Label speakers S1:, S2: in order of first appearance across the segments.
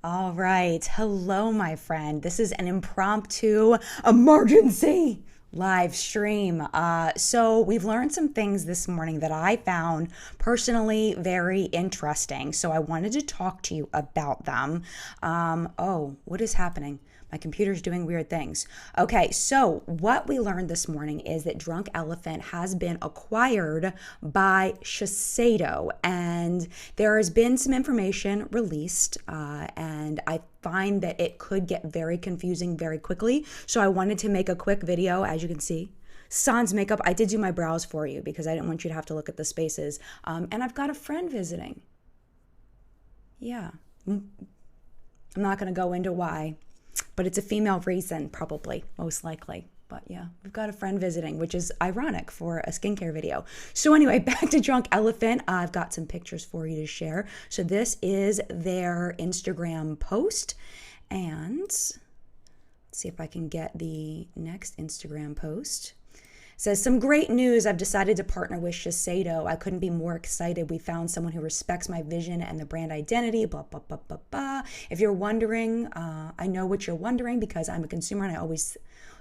S1: All right. Hello, my friend. This is an impromptu emergency live stream. So we've learned some things this morning that I found personally very interesting. So I wanted to talk to you about them. Oh, what is happening? My computer's doing weird things. Okay, so what we learned this morning is that Drunk Elephant has been acquired by Shiseido, and there has been some information released, and I find that it could get very confusing very quickly. So I wanted to make a quick video, as you can see. Sans makeup, I did do my brows for you because I didn't want you to have to look at the spaces. And I've got a friend visiting. Yeah. I'm not going to go into why, but it's a female reason, probably, most likely. But yeah, we've got a friend visiting, which is ironic for a skincare video. So anyway, back to Drunk Elephant. I've got some pictures for you to share. So this is their Instagram post. And let's see if I can get the next Instagram post. Says, some great news. I've decided to partner with Shiseido. I couldn't be more excited. We found someone who respects my vision and the brand identity, blah, blah, blah, blah, blah. If you're wondering, I know what you're wondering because I'm a consumer and I always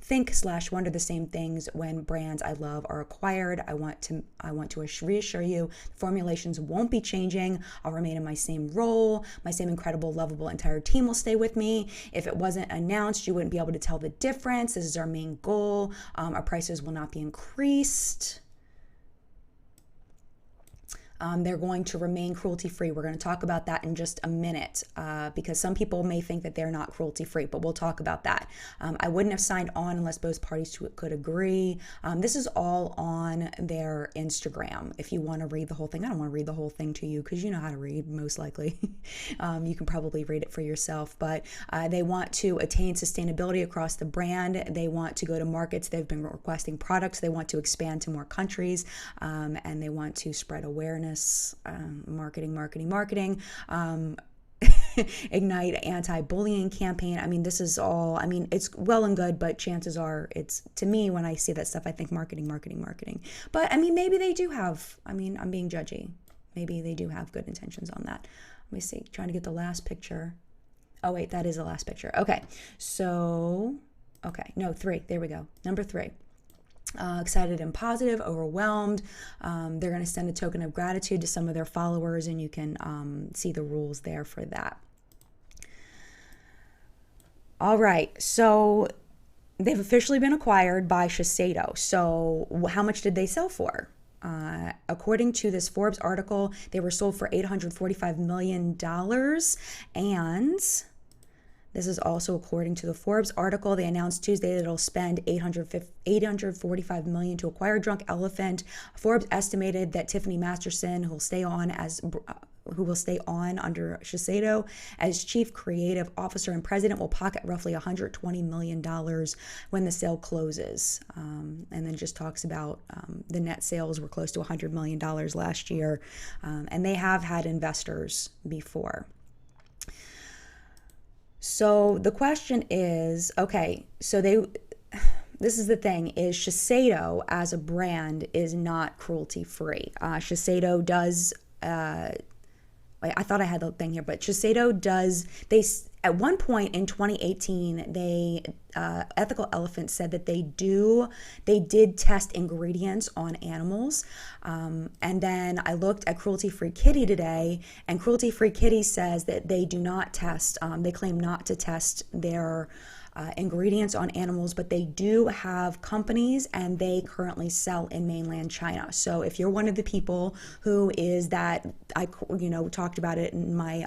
S1: think/wonder the same things when brands I love are acquired. I want to reassure you, Formulations won't be changing. I'll remain in my same role. My same incredible, lovable entire team will stay with me. If it wasn't announced, you wouldn't be able to tell the difference. This is our main goal. Our prices will not be increased. They're going to remain cruelty-free. We're going to talk about that in just a minute because some people may think that they're not cruelty-free, but we'll talk about that. I wouldn't have signed on unless both parties to it could agree. This is all on their Instagram. If you want to read the whole thing, I don't want to read the whole thing to you because you know how to read, most likely. You can probably read it for yourself, but they want to attain sustainability across the brand. They want to go to markets. They've been requesting products. They want to expand to more countries, and they want to spread awareness. Marketing, ignite anti-bullying campaign. I mean, this is all, I mean, it's well and good, but chances are it's, to me, when I see that stuff, I think marketing. But I mean, maybe they do have, I mean, I'm being judgy. Maybe they do have good intentions on that. Let me see, trying to get the last picture. Oh wait, that is the last picture. Okay, so, okay, no, 3, there we go. Number 3. Excited and positive, overwhelmed. They're going to send a token of gratitude to some of their followers, and you can see the rules there for that. All right, so they've officially been acquired by Shiseido. So how much did they sell for? According to this Forbes article, they were sold for $845 million, and this is also according to the Forbes article. They announced Tuesday that it'll spend $845 million to acquire Drunk Elephant. Forbes estimated that Tiffany Masterson, who will stay on under Shiseido as chief creative officer and president, will pocket roughly $120 million when the sale closes. And then just talks about the net sales were close to $100 million last year. And they have had investors before. So the question is, okay, so this is the thing, is Shiseido as a brand is not cruelty-free. Shiseido does, I thought I had the thing here, but Shiseido does, at one point in 2018, Ethical Elephant said that they did test ingredients on animals. And then I looked at Cruelty Free Kitty today, and Cruelty Free Kitty says that they do not test, they claim not to test their ingredients on animals, but they do have companies and they currently sell in mainland China. So if you're one of the people who is that, I talked about it in my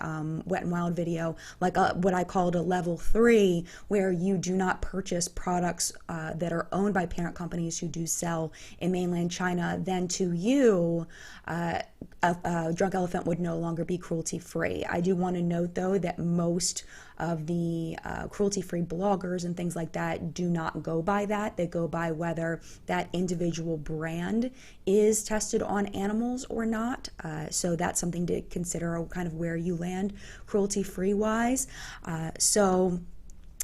S1: Wet and Wild video, like what I called a level 3, where you do not purchase products that are owned by parent companies who do sell in mainland China, then to you, Drunk Elephant would no longer be cruelty free. I do want to note though that most of the cruelty-free bloggers and things like that do not go by that. They go by whether that individual brand is tested on animals or not. So that's something to consider, kind of where you land cruelty-free wise. So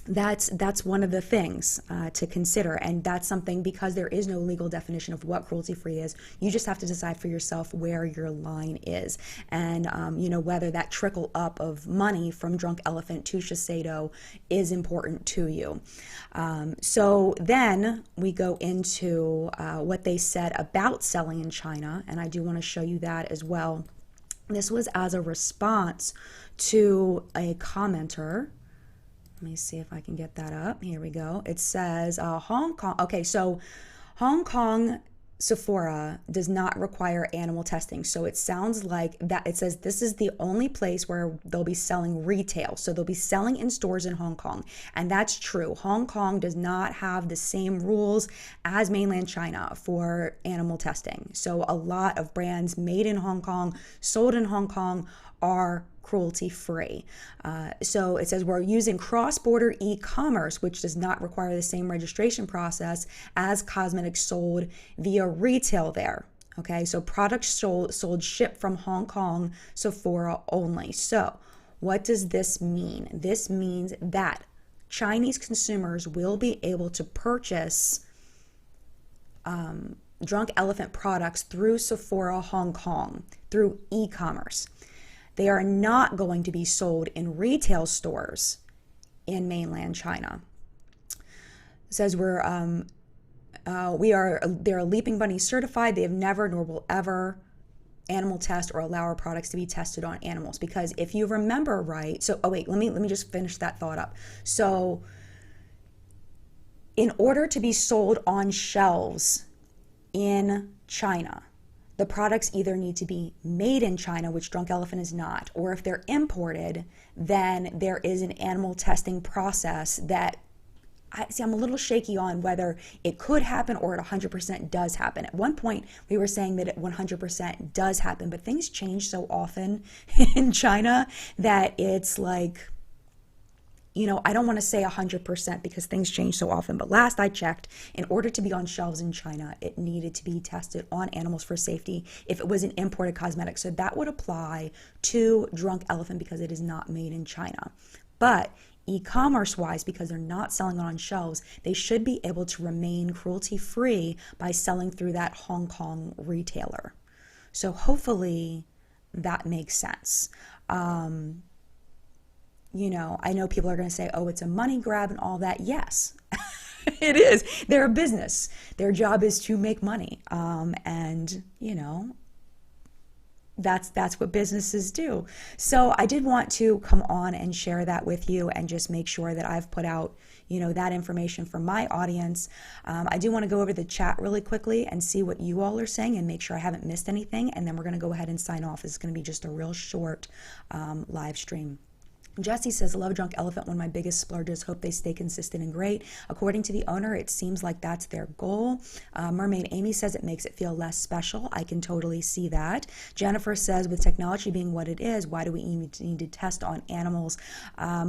S1: that's one of the things to consider, and that's something, because there is no legal definition of what cruelty free is. You just have to decide for yourself where your line is, and whether that trickle up of money from Drunk Elephant to Shiseido is important to you. So then we go into what they said about selling in China, and I do want to show you that as well. This was as a response to a commenter. Let me see if I can get that up. Here we go. It says Hong Kong. Okay, so Hong Kong Sephora does not require animal testing. So it sounds like that it says this is the only place where they'll be selling retail. So they'll be selling in stores in Hong Kong. And that's true. Hong Kong does not have the same rules as mainland China for animal testing. So a lot of brands made in Hong Kong, sold in Hong Kong, are cruelty free. So it says we're using cross-border e-commerce, which does not require the same registration process as cosmetics sold via retail there. Okay, so products sold shipped from Hong Kong Sephora only. So what does this mean? This means that Chinese consumers will be able to purchase Drunk Elephant products through Sephora Hong Kong through e-commerce. They are not going to be sold in retail stores in mainland China. It says they're Leaping Bunny certified. They have never nor will ever animal test or allow our products to be tested on animals. Because if you remember right, let me just finish that thought up. So in order to be sold on shelves in China, the products either need to be made in China, which Drunk Elephant is not, or if they're imported, then there is an animal testing process that I'm a little shaky on whether it could happen or it 100% does happen. At one point, we were saying that it 100% does happen, but things change so often in China that it's like, I don't want to say 100% because things change so often, but last I checked, in order to be on shelves in China, it needed to be tested on animals for safety if it was an imported cosmetic. So that would apply to Drunk Elephant because it is not made in China. But e-commerce wise, because they're not selling it on shelves, they should be able to remain cruelty free by selling through that Hong Kong retailer. So hopefully that makes sense. I know people are going to say, oh, it's a money grab and all that. Yes, it is. They're a business. Their job is to make money. That's what businesses do. So I did want to come on and share that with you and just make sure that I've put out, that information for my audience. I do want to go over the chat really quickly and see what you all are saying and make sure I haven't missed anything. And then we're going to go ahead and sign off. It's going to be just a real short live stream. Jesse says, love Drunk Elephant, one of my biggest splurges. Hope they stay consistent and great. According to the owner, it seems like that's their goal. Mermaid Amy says it makes it feel less special. I can totally see that. Jennifer says, with technology being what it is, why do we even need to test on animals?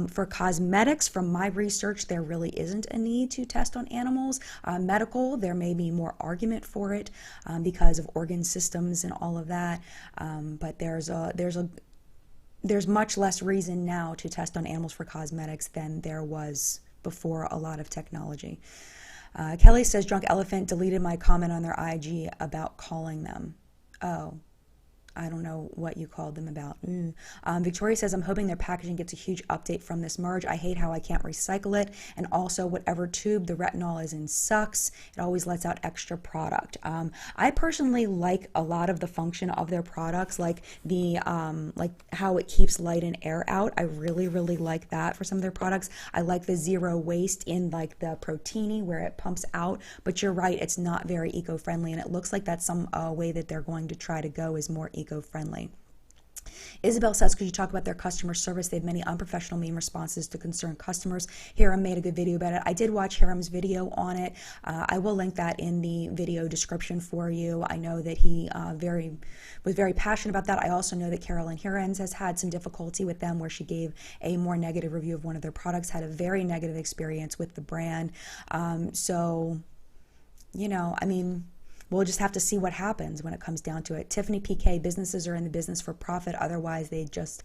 S1: For cosmetics, from my research, there really isn't a need to test on animals. Medical, there may be more argument for it because of organ systems and all of that. But there's much less reason now to test on animals for cosmetics than there was before a lot of technology. Kelly says, Drunk Elephant deleted my comment on their IG about calling them. Oh, I don't know what you called them about. Victoria says, I'm hoping their packaging gets a huge update from this merge. I hate how I can't recycle it. And also, whatever tube the retinol is in sucks. It always lets out extra product. I personally like a lot of the function of their products, like the like how it keeps light and air out. I really, really like that for some of their products. I like the zero waste in like the Protini where it pumps out. But you're right, it's not very eco-friendly. And it looks like that's some way that they're going to try to go is more eco-friendly. Isabel says, could you talk about their customer service? They have many unprofessional meme responses to concerned customers. Hiram made a good video about it. I did watch Hiram's video on it. I will link that in the video description for you. I know that he was very passionate about that. I also know that Carolyn Hirons has had some difficulty with them where she gave a more negative review of one of their products, had a very negative experience with the brand. we'll just have to see what happens when it comes down to it. Tiffany PK, businesses are in the business for profit. Otherwise, they just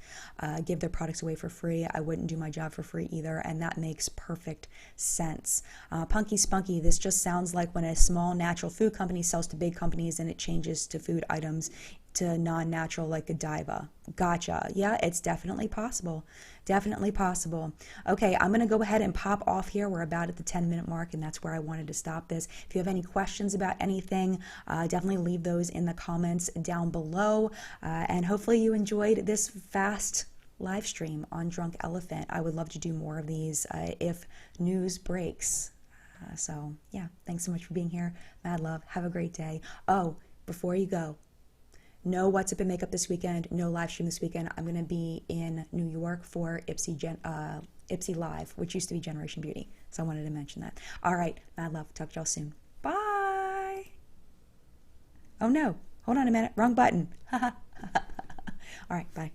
S1: give their products away for free. I wouldn't do my job for free either, and that makes perfect sense. Punky Spunky, this just sounds like when a small natural food company sells to big companies and it changes to food items to non-natural like Godiva. Gotcha. Yeah, it's definitely possible. Definitely possible. Okay, I'm going to go ahead and pop off here. We're about at the 10-minute mark, and that's where I wanted to stop this. If you have any questions about anything, definitely leave those in the comments down below. And hopefully you enjoyed this fast live stream on Drunk Elephant. I would love to do more of these if news breaks. So, yeah, thanks so much for being here. Mad love. Have a great day. Oh, before you go, no What's Up in Makeup this weekend, no live stream this weekend. I'm going to be in New York for Ipsy Live, which used to be Generation Beauty. So I wanted to mention that. All right, mad love. Talk to y'all soon. Bye. Oh no, hold on a minute. Wrong button. All right, bye.